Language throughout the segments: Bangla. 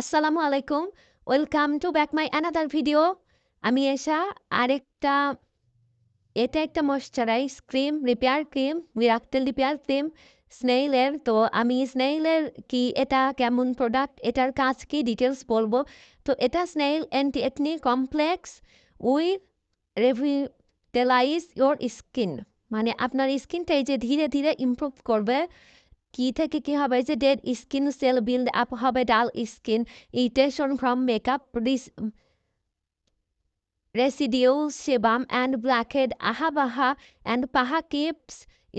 আসসালামু আলাইকুম। Welcome to back my another video. আমি এশা। আরেকটা এটা একটা moisturise cream, repair cream, miracle repair cream স্নেইলের। তো আমি স্নেইলের কি এটা কেমন প্রোডাক্ট, এটার কাজ কি ডিটেলস বলবো। তো এটা snail anti acne complex with revitalise your skin. মানে আপনার স্কিনটা এই যে ধীরে ধীরে ইমপ্রুভ করবে। কি থেকে কি হবে যে dead skin cell build up হবে, ডাল skin, irritation from makeup, residues, sebum and blackhead, aha baha and paha keeps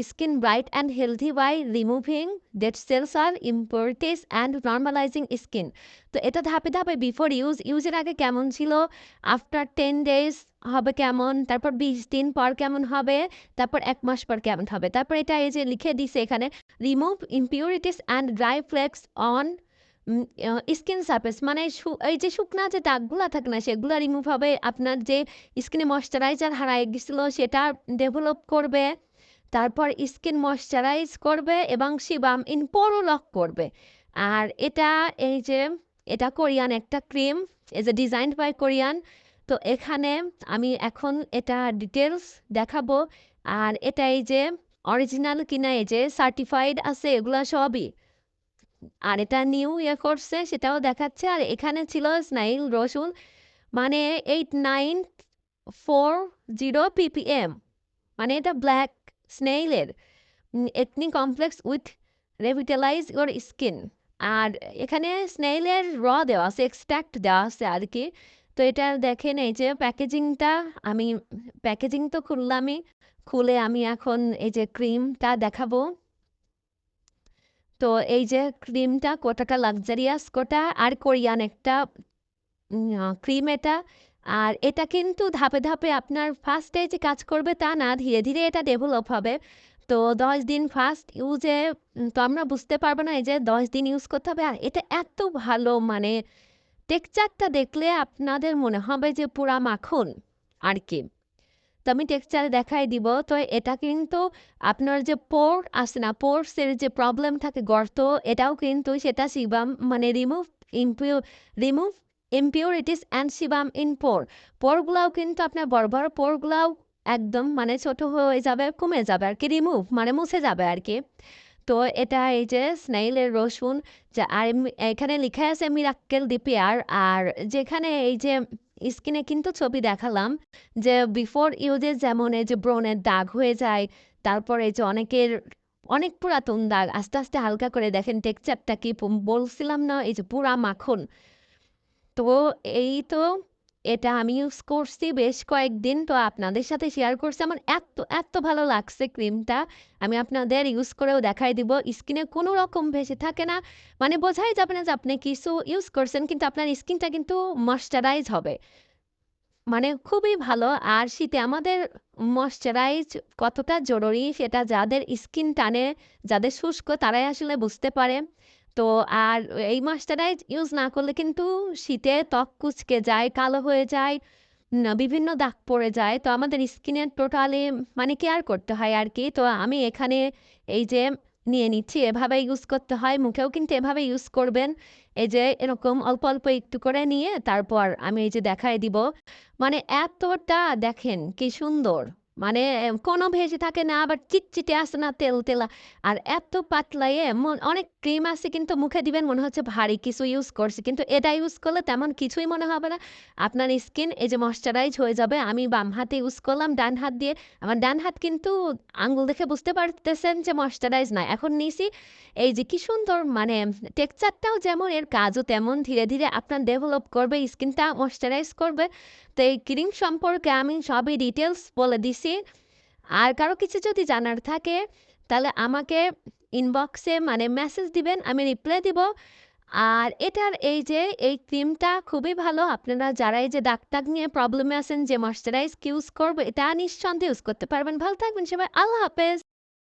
skin bright and healthy by removing dead cells or impurities and normalizing skin. তো এটা ধাপে ধাপে বিফোর ইউজের আগে কেমন ছিল, আফটার 10 days হবে কেমন, তারপর 20 দিন পর কেমন হবে, তারপর 1 মাস পর কেমন হবে, তারপর এটা এই যে লিখে দিছে এখানে remove impurities and dry flakes on skin surface. মানে এই যে শুকনা যে দাগগুলো থাকে না সেগুলো রিমুভ হবে, আপনার যে স্কিনে ময়শ্চারাইজার হারায় গেছিলো সেটা ডেভেলপ করবে, তারপর স্কিন ময়শ্চারাইজ করবে এবং সিবাম ইন পোরও লক করবে। আর এটা এই যে এটা কোরিয়ান একটা cream, as a designed by Korean. তো এখানে আমি এখন এটা ডিটেলস দেখাবো। আর এটা এই যে অরিজিনাল কিনা, এই যে সার্টিফাইড আছে, এগুলো সবই। আর এটা নিউ করছে সেটাও দেখাচ্ছে। আর এখানে ছিল স্নাইল রসুন, মানে 8940 ppm, মানে এটা ব্ল্যাক স্নেইলের acne complex with revitalise your skin. আর এখানে স্নেইলের দেওয়া আছে, এক্সট্রাক্ট দেওয়া আছে আর কি। তো এটা দেখেন এই যে প্যাকেজিংটা, আমি প্যাকেজিং তো খুললামই, খুলে আমি এখন এই যে ক্রিমটা দেখাবো। তো এই যে ক্রিমটা কতটা লাক্সারিয়াস, কোটা আর কোরিয়ান একটা ক্রিম এটা। আর এটা কিন্তু ধাপে ধাপে আপনার ফার্স্টে যে কাজ করবে তা না, ধীরে ধীরে এটা ডেভেলপ হবে। তো 10 দিন ফার্স্ট ইউজে তো আমরা বুঝতে পারবো না, এই যে 10 দিন ইউজ করতে হবে। আর এটা এত ভালো, মানে টেক্সচারটা দেখলে আপনাদের মনে হবে যে পুরা মাখন আর কি। তো আমি টেক্সচারে দেখাই দিব। তো এটা কিন্তু আপনার যে পোর আছে না, পোরসের যে প্রবলেম থাকে, গর্ত, এটাও কিন্তু সেটা সিবাম মানে remove impurities and sebum in পোরগুলাও কিন্তু আপনার বড় বড় পোরগুলাও একদম মানে ছোট হয়ে যাবে, কমে যাবে আর কি, রিমুভ মানে মুছে যাবে আর কি। তো এটা এই যে স্নেইলের রসুন, যা আর এখানে লেখা আছে মিরাক্কেল ডিপিয়ার। আর যেখানে এই যে স্কিনে কিন্তু ছবি দেখালাম যে বিফোর ইউজে যেমন এই যে ব্রণের দাগ হয়ে যায়, তারপর এই যে অনেকের অনেক পুরাতন দাগ আস্তে আস্তে হালকা করে, দেখেন টেক্সচারটা কি বলছিলাম না, এই যে পুরা মাখন। তো এই তো এটা আমি ইউজ করছি বেশ কয়েকদিন, তো আপনাদের সাথে শেয়ার করছি। আমার এত এত ভালো লাগছে ক্রিমটা, আমি আপনাদের ইউজ করেও দেখাই দিব। স্কিনে কোনো রকম ভেসে থাকে না, মানে বোঝাই যাবে না যে আপনি কিছু ইউজ করছেন, কিন্তু আপনার স্কিনটা কিন্তু ময়শ্চারাইজ হবে, মানে খুবই ভালো। আর শীতে আমাদের ময়শ্চারাইজ কতটা জরুরি সেটা যাদের স্কিন টানে, যাদের শুষ্ক, তারাই আসলে বুঝতে পারে। তো আর এই ময়শ্চারাইজ ইউজ না করলে কিন্তু শীতে ত্বক কুঁচকে যায়, কালো হয়ে যায়, বিভিন্ন দাগ পড়ে যায়। তো আমাদের স্কিনের টোটালি মানে কেয়ার করতে হয় আর কি। তো আমি এখানে এই যে নিয়ে নিচ্ছি, এভাবে ইউজ করতে হয়, মুখেও কিন্তু এভাবে ইউজ করবেন। এই যে এরকম অল্প অল্প একটু করে নিয়ে তারপর আমি এই যে দেখাই দিব। মানে এতটা দেখেন কি সুন্দর, মানে কোনো ভেজে থাকে না, আবার চিটচিটে আসে না, তেল তেলা। আর এত পাতলা, অনেক ক্রিম আছে কিন্তু মুখে দিবেন মনে হচ্ছে ভারী কিছু ইউজ করছে, কিন্তু এটা ইউজ করলে তেমন কিছুই মনে হবে না। আপনার স্কিন এই যে ময়শ্চারাইজ হয়ে যাবে। আমি বাম হাতে ইউজ করলাম, ডান হাত দিয়ে। আমার ডান হাত কিন্তু আঙ্গুল দেখে বুঝতে পারতেছেন যে ময়শ্চারাইজ না, এখন নিছি। এই যে কি সুন্দর, মানে টেক্সচারটাও যেমন এর কাজও তেমন, ধীরে ধীরে আপনার ডেভেলপ করবে, স্কিনটা ময়শ্চারাইজ করবে। তো এই ক্রিম সম্পর্কে আমি সবই ডিটেলস বলে দিছি। আর কারো কিছু যদি জানার থাকে তাহলে আমাকে ইনবক্সে মানে মেসেজ দিবেন, আমি রিপ্লাই দিব। আর এটার এই যে এই ক্রিমটা খুবই ভালো, আপনারা যারা এই যে দাগ টাগ নিয়ে প্রবলেমে আছেন যে ময়শ্চারাইজ ইউজ করবো, এটা নিঃসন্দেহে ইউজ করতে পারবেন। ভালো থাকবেন সবাই, আল্লাহ হাফেজ।